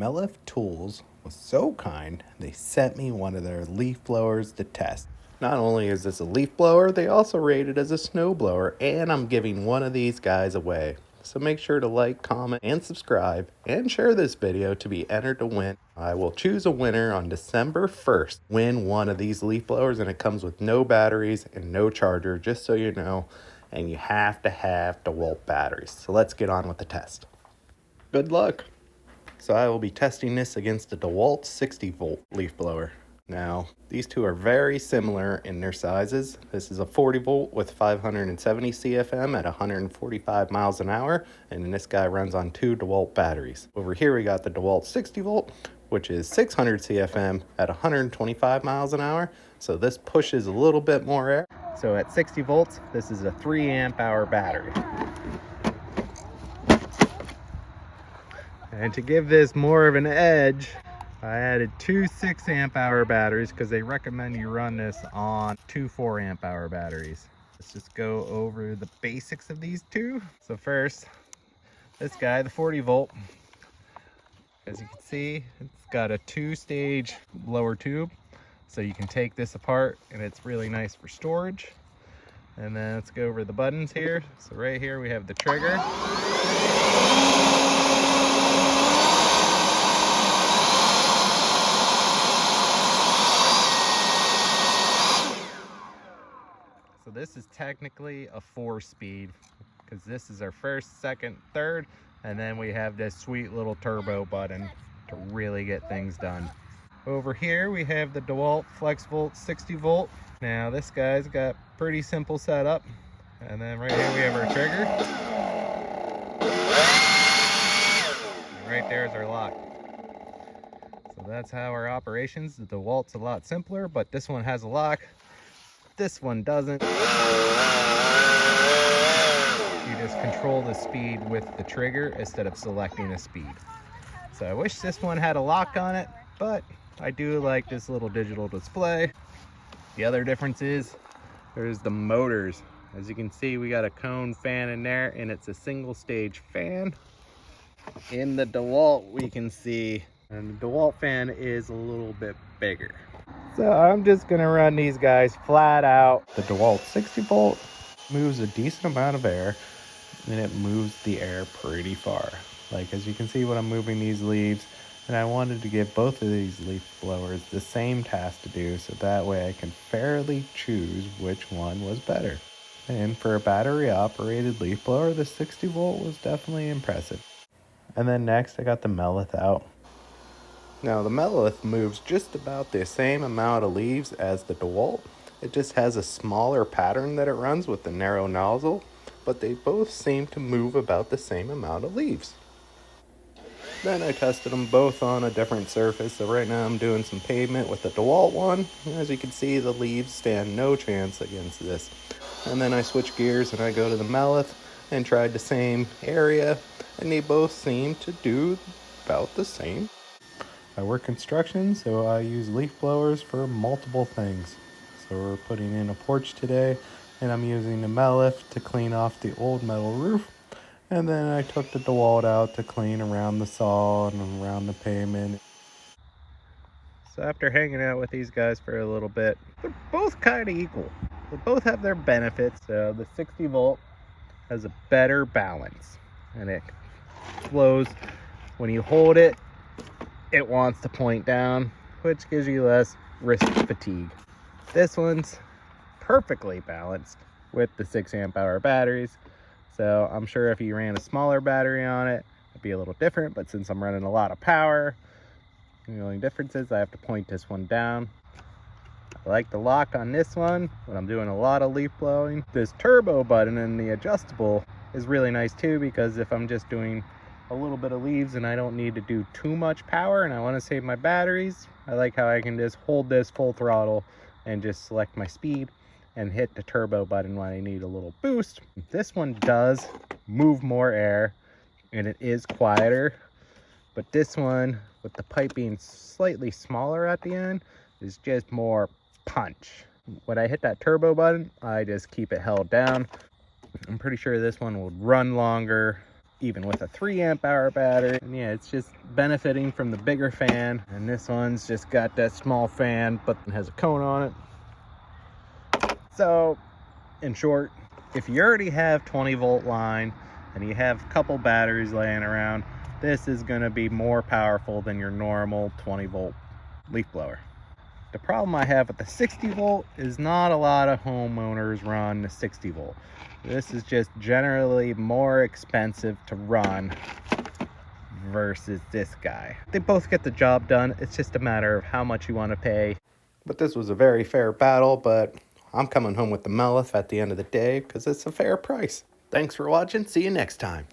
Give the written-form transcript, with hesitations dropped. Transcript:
Mellif Tools was so kind, they sent me one of their leaf blowers to test. Not only is this a leaf blower, they also rate it as a snow blower, and I'm giving one of these guys away. So make sure to like, comment, and subscribe, and share this video to be entered to win. I will choose a winner on December 1st. Win one of these leaf blowers, and it comes with no batteries and no charger, just so you know. And you have to have DeWalt batteries. So let's get on with the test. Good luck. So I will be testing this against the DeWalt 60 volt leaf blower. Now, these two are very similar in their sizes. This is a 40 volt with 570 CFM at 145 miles an hour, and then this guy runs on 2 DeWalt batteries. Over here we got the DeWalt 60 volt, which is 600 CFM at 125 miles an hour. So this pushes a little bit more air. So at 60 volts, this is a 3 amp hour battery. And to give this more of an edge, I added 2 6 amp hour batteries because they recommend you run this on 2 4 amp hour batteries. Let's just go over the basics of these two. So first, this guy, the 40 volt. As you can see, it's got a 2-stage blower tube. So you can take this apart and it's really nice for storage. And then let's go over the buttons here. So right here we have the trigger. So this is technically a 4-speed because this is our first, second, third, and then we have this sweet little turbo button to really get things done. Over here we have the DeWalt FlexVolt 60 volt. Now this guy's got pretty simple setup. And then right here we have our trigger. And right there is our lock. So that's how our operations. The DeWalt's a lot simpler, but this one has a lock. This one doesn't. You just control the speed with the trigger instead of selecting a speed. So I wish this one had a lock on it, but I do like this little digital display. The other difference is there's the motors. As you can see, we got a cone fan in there, and it's a single stage fan. In the DeWalt, we can see, and the DeWalt fan is a little bit bigger. So I'm just gonna run these guys flat out. The DeWalt 60 volt moves a decent amount of air, and it moves the air pretty far. Like, as you can see when I'm moving these leaves, and I wanted to give both of these leaf blowers the same task to do, so that way I can fairly choose which one was better. And for a battery operated leaf blower, the 60 volt was definitely impressive. And then next I got the Mellif out. Now the Mellif moves just about the same amount of leaves as the DeWalt. It just has a smaller pattern that it runs with the narrow nozzle, but they both seem to move about the same amount of leaves. Then I tested them both on a different surface, so right now I'm doing some pavement with the DeWalt one. As you can see, the leaves stand no chance against this. And then I switch gears and I go to the Mellif and tried the same area, and they both seem to do about the same. I work construction, so I use leaf blowers for multiple things. So we're putting in a porch today, and I'm using the Mellif to clean off the old metal roof. And then I took the DeWalt out to clean around the saw and around the pavement. So after hanging out with these guys for a little bit, they're both kind of equal. They both have their benefits. So the 60 volt has a better balance, and it flows. When you hold it, it wants to point down, which gives you less wrist fatigue. This one's perfectly balanced with the 6 amp hour batteries. So I'm sure if you ran a smaller battery on it, it'd be a little different, but since I'm running a lot of power, the only difference is I have to point this one down. I like the lock on this one when I'm doing a lot of leaf blowing. This turbo button and the adjustable is really nice too, because if I'm just doing a little bit of leaves and I don't need to do too much power and I want to save my batteries, I like how I can just hold this full throttle and just select my speed and hit the turbo button when I need a little boost. This one does move more air and it is quieter, but this one, with the pipe being slightly smaller at the end, is just more punch. When I hit that turbo button, I just keep it held down. I'm pretty sure this one will run longer, even with a 3 amp hour battery. And yeah, it's just benefiting from the bigger fan. And this one's just got that small fan, but it has a cone on it. So, in short, if you already have 20 volt line and you have a couple batteries laying around, this is going to be more powerful than your normal 20 volt leaf blower. The problem I have with the 60 volt is not a lot of homeowners run the 60 volt. This is just generally more expensive to run versus this guy. They both get the job done. It's just a matter of how much you want to pay. But this was a very fair battle, but I'm coming home with the Mellif at the end of the day because it's a fair price. Thanks for watching. See you next time.